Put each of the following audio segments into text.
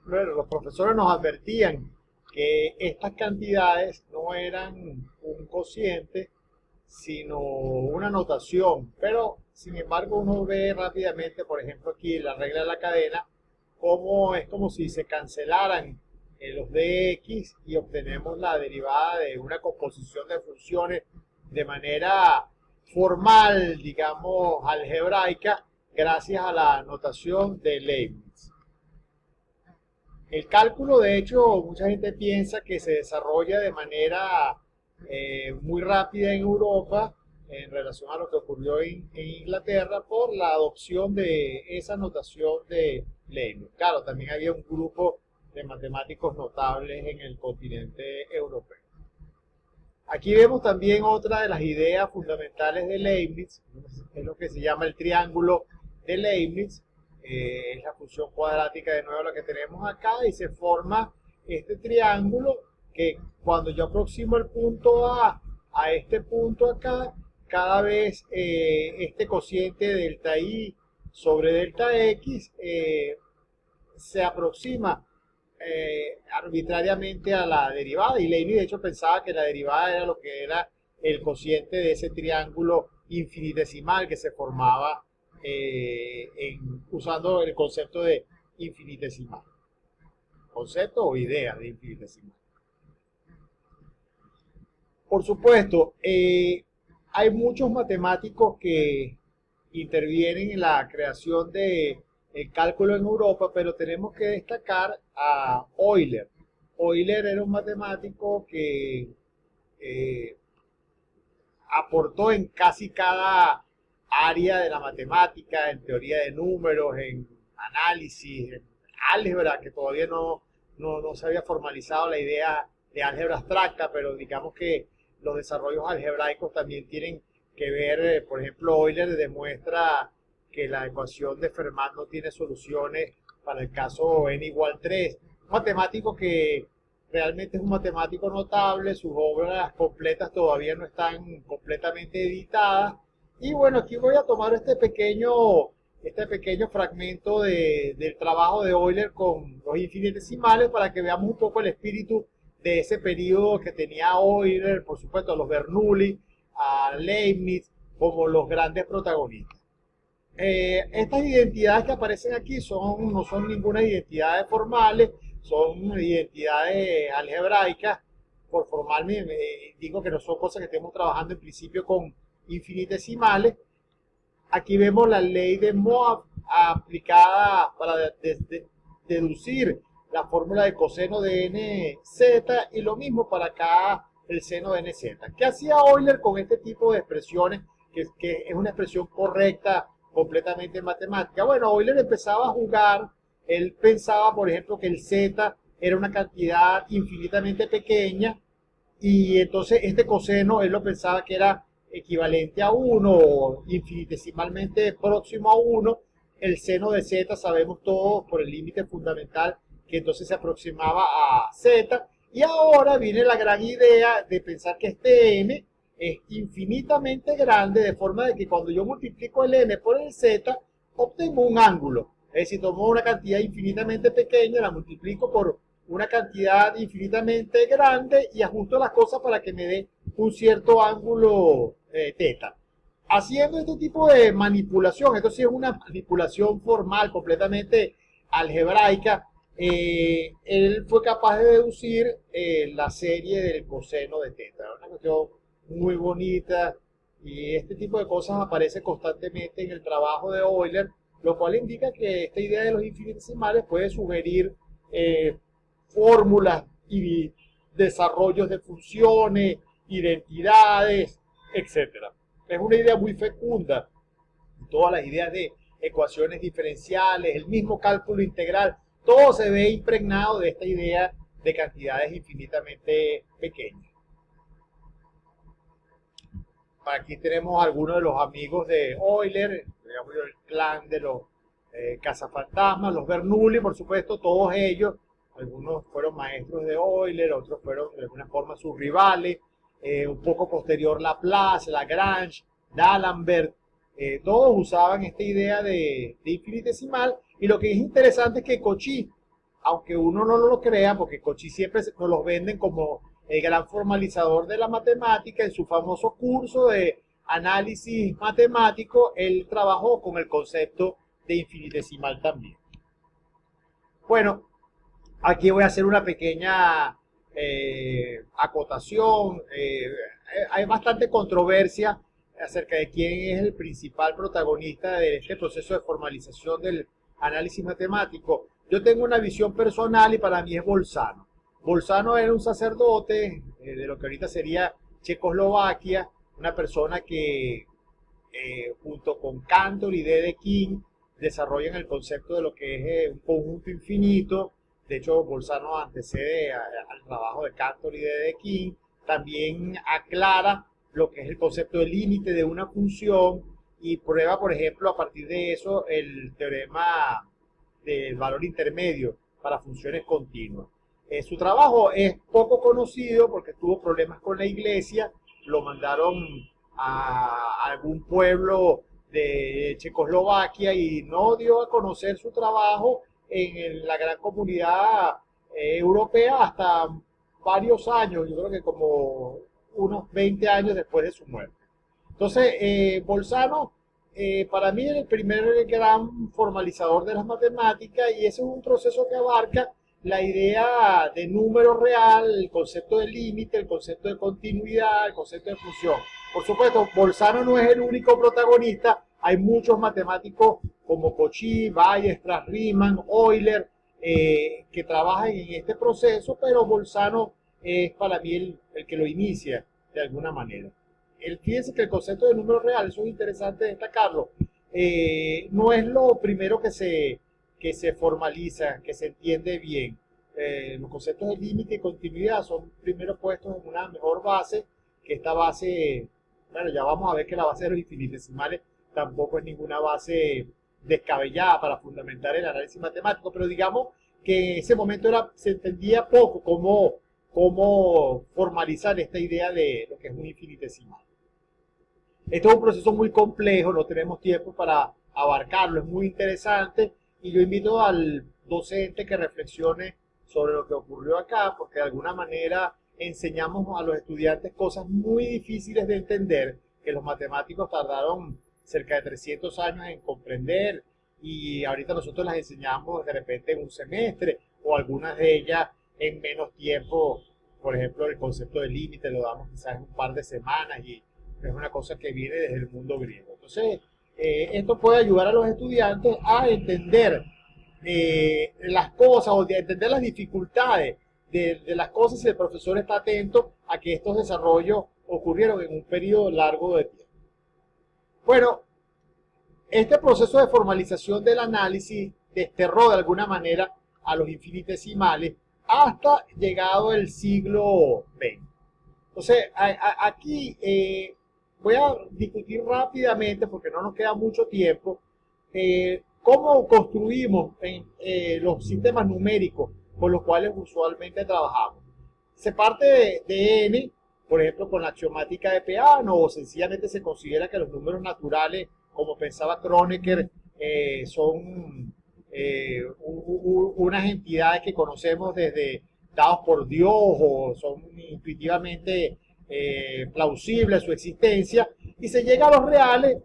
bueno, los profesores nos advertían que estas cantidades no eran un cociente, sino una notación. Pero, sin embargo, uno ve rápidamente, por ejemplo, aquí la regla de la cadena, cómo es como si se cancelaran los dx y obtenemos la derivada de una composición de funciones de manera formal, digamos, algebraica, gracias a la notación de Leibniz. El cálculo, de hecho, mucha gente piensa que se desarrolla de manera muy rápida en Europa en relación a lo que ocurrió en Inglaterra por la adopción de esa notación de Leibniz. Claro, también había un grupo de matemáticos notables en el continente europeo. Aquí vemos también otra de las ideas fundamentales de Leibniz, es lo que se llama el triángulo de Leibniz, es la función cuadrática de nuevo la que tenemos acá y se forma este triángulo que cuando yo aproximo el punto A este punto acá, cada vez este cociente delta I sobre delta X se aproxima arbitrariamente a la derivada y Leibniz de hecho pensaba que la derivada era lo que era el cociente de ese triángulo infinitesimal que se formaba usando el concepto de infinitesimal, concepto o idea de infinitesimal. Por supuesto, hay muchos matemáticos que intervienen en la creación de el cálculo en Europa, pero tenemos que destacar a Euler. Euler era un matemático que eh, aportó en casi cada área de la matemática, en teoría de números, en análisis, en álgebra, que todavía no se había formalizado la idea de álgebra abstracta, pero digamos que los desarrollos algebraicos también tienen que ver, por ejemplo, Euler demuestra que la ecuación de Fermat no tiene soluciones para el caso n igual 3. Un matemático que realmente es un matemático notable, sus obras completas todavía no están completamente editadas. Y bueno, aquí voy a tomar este pequeño fragmento del trabajo de Euler con los infinitesimales para que veamos un poco el espíritu de ese periodo que tenía Euler, por supuesto, a los Bernoulli, a Leibniz, como los grandes protagonistas. Estas identidades que aparecen aquí no son ninguna identidades formales, son identidades algebraicas. Por formal digo que no son cosas que estemos trabajando en principio con infinitesimales. Aquí vemos la ley de Moab aplicada para deducir la fórmula de coseno de nz y lo mismo para acá el seno de nz. ¿Qué hacía Euler con este tipo de expresiones? Que es una expresión correcta completamente en matemática. Bueno, Euler empezaba a jugar, él pensaba, por ejemplo, que el z era una cantidad infinitamente pequeña y entonces este coseno él lo pensaba que era equivalente a 1 o infinitesimalmente próximo a 1. El seno de z sabemos todos por el límite fundamental que entonces se aproximaba a z. Y ahora viene la gran idea de pensar que este n es infinitamente grande, de forma de que cuando yo multiplico el n por el z, obtengo un ángulo. Es decir, tomo una cantidad infinitamente pequeña, la multiplico por una cantidad infinitamente grande y ajusto las cosas para que me dé un cierto ángulo teta. Haciendo este tipo de manipulación, esto sí es una manipulación formal, completamente algebraica, él fue capaz de deducir la serie del coseno de teta. Una cuestión muy bonita y este tipo de cosas aparece constantemente en el trabajo de Euler, lo cual indica que esta idea de los infinitesimales puede sugerir fórmulas y desarrollos de funciones, identidades, etcétera. Es una idea muy fecunda. Todas las ideas de ecuaciones diferenciales, el mismo cálculo integral, todo se ve impregnado de esta idea de cantidades infinitamente pequeñas. Aquí tenemos algunos de los amigos de Euler, digamos el clan de los cazafantasmas, los Bernoulli, por supuesto, todos ellos. Algunos fueron maestros de Euler, otros fueron de alguna forma sus rivales. Un poco posterior Laplace, Lagrange, D'Alembert, todos usaban esta idea de infinitesimal. Y lo que es interesante es que Cauchy aunque uno no lo crea, porque Cauchy siempre nos los venden como el gran formalizador de la matemática. En su famoso curso de análisis matemático, él trabajó con el concepto de infinitesimal también. Bueno, aquí voy a hacer una pequeña acotación. Hay bastante controversia acerca de quién es el principal protagonista de este proceso de formalización del análisis matemático. Yo tengo una visión personal y para mí es Bolzano. Bolzano era un sacerdote de lo que ahorita sería Checoslovaquia, una persona que junto con Cantor y Dedekind desarrollan el concepto de lo que es un conjunto infinito. De hecho, Bolzano antecede al trabajo de Cantor y Dedekind. También aclara lo que es el concepto de límite de una función y prueba, por ejemplo, a partir de eso, el teorema del valor intermedio para funciones continuas. Su trabajo es poco conocido porque tuvo problemas con la iglesia, lo mandaron a algún pueblo de Checoslovaquia y no dio a conocer su trabajo en la gran comunidad europea hasta varios años, yo creo que como unos 20 años después de su muerte. Entonces, Bolzano para mí es el primer gran formalizador de las matemáticas y ese es un proceso que abarca la idea de número real, el concepto de límite, el concepto de continuidad, el concepto de función. Por supuesto, Bolzano no es el único protagonista, hay muchos matemáticos como Cauchy, Weierstrass, Riemann, Euler, que trabajan en este proceso, pero Bolzano es para mí el que lo inicia de alguna manera. Fíjense que el concepto de número real, eso es interesante destacarlo, no es lo primero que se formaliza, que se entiende bien. Los conceptos de límite y continuidad son primero puestos en una mejor base, que esta base, bueno, ya vamos a ver que la base de los infinitesimales tampoco es ninguna base descabellada para fundamentar el análisis matemático, pero digamos que en ese momento se entendía poco cómo formalizar esta idea de lo que es un infinitesimal. Esto es un proceso muy complejo, no tenemos tiempo para abarcarlo, es muy interesante y yo invito al docente que reflexione sobre lo que ocurrió acá, porque de alguna manera enseñamos a los estudiantes cosas muy difíciles de entender, que los matemáticos tardaron cerca de 300 años en comprender y ahorita nosotros las enseñamos de repente en un semestre o algunas de ellas en menos tiempo. Por ejemplo, el concepto de límite lo damos quizás en un par de semanas y es una cosa que viene desde el mundo griego. Entonces, esto puede ayudar a los estudiantes a entender las cosas o de entender las dificultades de las cosas si el profesor está atento a que estos desarrollos ocurrieron en un periodo largo de tiempo. Bueno, este proceso de formalización del análisis desterró de alguna manera a los infinitesimales hasta llegado el siglo XX. Entonces, aquí voy a discutir rápidamente, porque no nos queda mucho tiempo, cómo construimos los sistemas numéricos con los cuales usualmente trabajamos. Se parte de n, por ejemplo, con la axiomática de Peano, o sencillamente se considera que los números naturales, como pensaba Kronecker, son unas entidades que conocemos desde dados por Dios o son intuitivamente plausibles su existencia, y se llega a los reales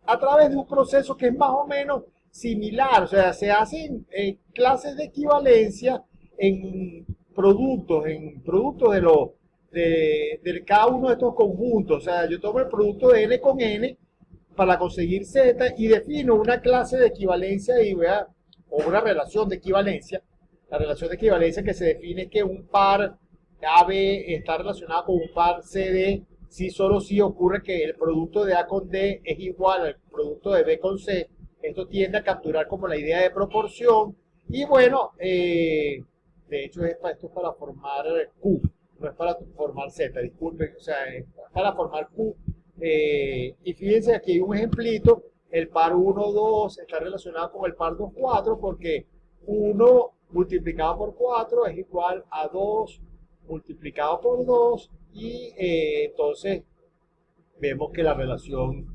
a través de un proceso que es más o menos similar, o sea, se hacen clases de equivalencia en productos de cada uno de estos conjuntos. O sea, yo tomo el producto de n con n para conseguir z y defino una clase de equivalencia o una relación de equivalencia. La relación de equivalencia que se define que un par AB está relacionado con un par CD si solo si ocurre que el producto de A con D es igual al producto de B con C. Esto tiende a capturar como la idea de proporción y bueno, de hecho esto es para formar Q, no es para formar Z, disculpen, o sea, es para formar Q. Y fíjense, aquí hay un ejemplito, el par 1, 2 está relacionado con el par 2, 4 porque 1 multiplicado por 4 es igual a 2 multiplicado por 2 y entonces vemos que la relación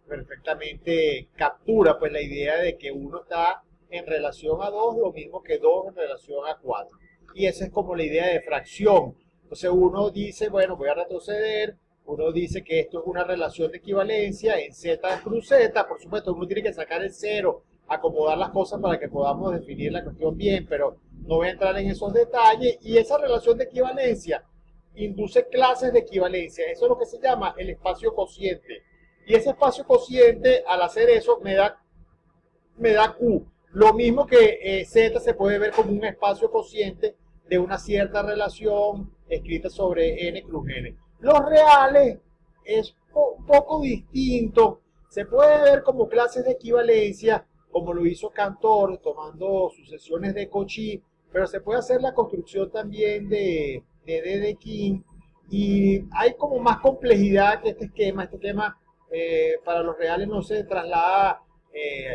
perfectamente captura pues la idea de que uno está en relación a 2, lo mismo que 2 en relación a 4. Y esa es como la idea de fracción. Entonces uno dice, bueno, voy a retroceder, uno dice que esto es una relación de equivalencia en Z cruz Z, por supuesto uno tiene que sacar el cero, acomodar las cosas para que podamos definir la cuestión bien, pero no voy a entrar en esos detalles. Y esa relación de equivalencia induce clases de equivalencia, eso es lo que se llama el espacio cociente. Y ese espacio cociente, al hacer eso, me da Q. Lo mismo que Z se puede ver como un espacio cociente de una cierta relación escrita sobre n cruz n. Los reales es un poco distinto. Se puede ver como clases de equivalencia, como lo hizo Cantor, tomando sucesiones de Cauchy, pero se puede hacer la construcción también de Dedekind. Y hay como más complejidad que este esquema. Este esquema para los reales no se traslada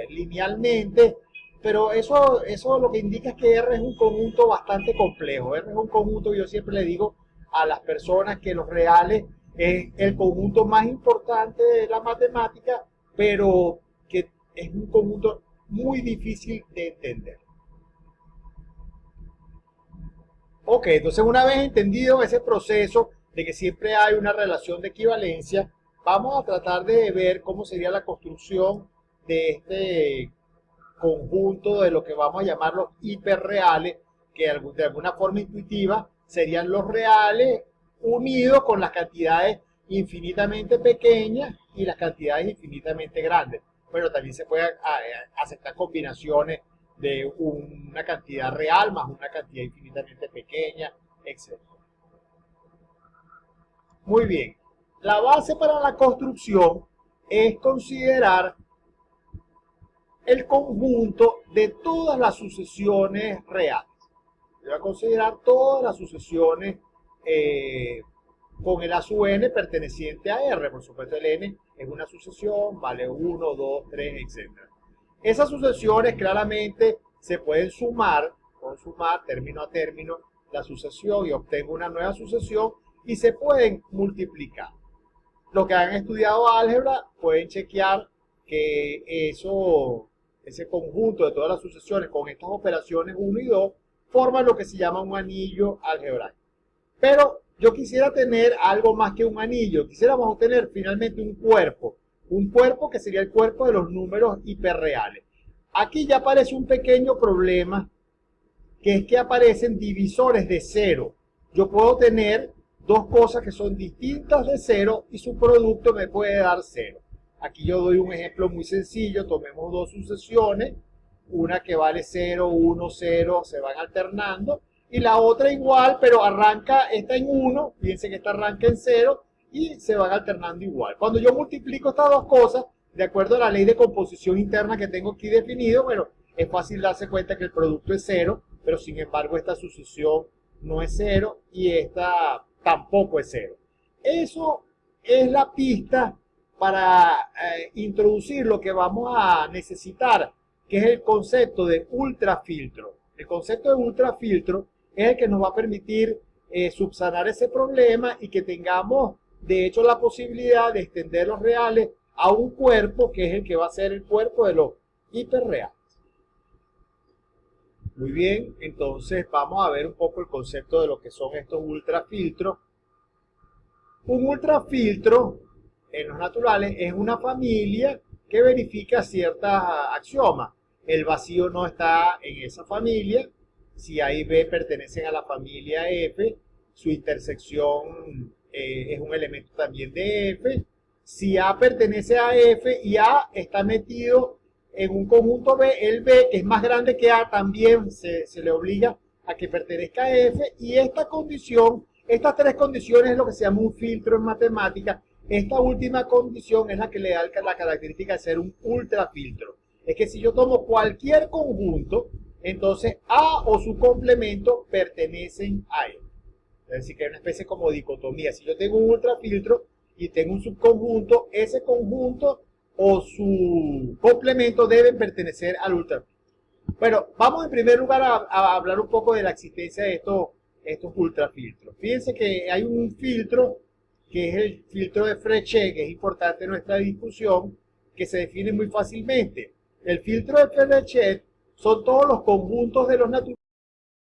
linealmente, pero eso lo que indica es que R es un conjunto bastante complejo. R es un conjunto, yo siempre le digo a las personas que los reales es el conjunto más importante de la matemática, pero que es un conjunto muy difícil de entender. Ok, entonces una vez entendido ese proceso de que siempre hay una relación de equivalencia, vamos a tratar de ver cómo sería la construcción de este conjunto de lo que vamos a llamar los hiperreales, que de alguna forma intuitiva serían los reales unidos con las cantidades infinitamente pequeñas y las cantidades infinitamente grandes. Pero también se puede aceptar combinaciones de una cantidad real más una cantidad infinitamente pequeña, etc. Muy bien. La base para la construcción es considerar el conjunto de todas las sucesiones reales. Yo voy a considerar todas las sucesiones con el A sub n perteneciente a R. Por supuesto, el n es una sucesión, vale 1, 2, 3, etc. Esas sucesiones claramente se pueden sumar, con sumar término a término la sucesión y obtengo una nueva sucesión, y se pueden multiplicar. Los que han estudiado álgebra pueden chequear que ese conjunto de todas las sucesiones con estas operaciones 1 y 2 forman lo que se llama un anillo algebraico. Pero yo quisiera tener algo más que un anillo. Quisiéramos obtener finalmente un cuerpo que sería el cuerpo de los números hiperreales. Aquí ya aparece un pequeño problema, que es que aparecen divisores de cero. Yo puedo tener dos cosas que son distintas de cero y su producto me puede dar cero. Aquí yo doy un ejemplo muy sencillo. Tomemos dos sucesiones, una que vale 0, 1, 0, se van alternando, y la otra igual, pero arranca esta en 1, fíjense que esta arranca en 0, y se van alternando igual. Cuando yo multiplico estas dos cosas, de acuerdo a la ley de composición interna que tengo aquí definido, bueno, es fácil darse cuenta que el producto es 0, pero sin embargo esta sucesión no es 0 y esta tampoco es 0. Eso es la pista para introducir lo que vamos a necesitar, que es el concepto de ultrafiltro. El concepto de ultrafiltro es el que nos va a permitir subsanar ese problema y que tengamos, de hecho, la posibilidad de extender los reales a un cuerpo que es el que va a ser el cuerpo de los hiperreales. Muy bien, entonces vamos a ver un poco el concepto de lo que son estos ultrafiltros. Un ultrafiltro en los naturales es una familia que verifica ciertos axiomas. El vacío no está en esa familia. Si A y B pertenecen a la familia F, su intersección es un elemento también de F. Si A pertenece a F y A está metido en un conjunto B, el B, que es más grande que A, también se le obliga a que pertenezca a F. Y esta condición, estas tres condiciones es lo que se llama un filtro en matemática. Esta última condición es la que le da la característica de ser un ultrafiltro. Es que si yo tomo cualquier conjunto, entonces A o su complemento pertenecen a él. Es decir, que hay una especie como dicotomía. Si yo tengo un ultrafiltro y tengo un subconjunto, ese conjunto o su complemento deben pertenecer al ultrafiltro. Bueno, vamos en primer lugar a hablar un poco de la existencia de estos ultrafiltros. Fíjense que hay un filtro que es el filtro de Frechet, que es importante en nuestra discusión, que se define muy fácilmente. El filtro de Frechet son todos los conjuntos de los naturales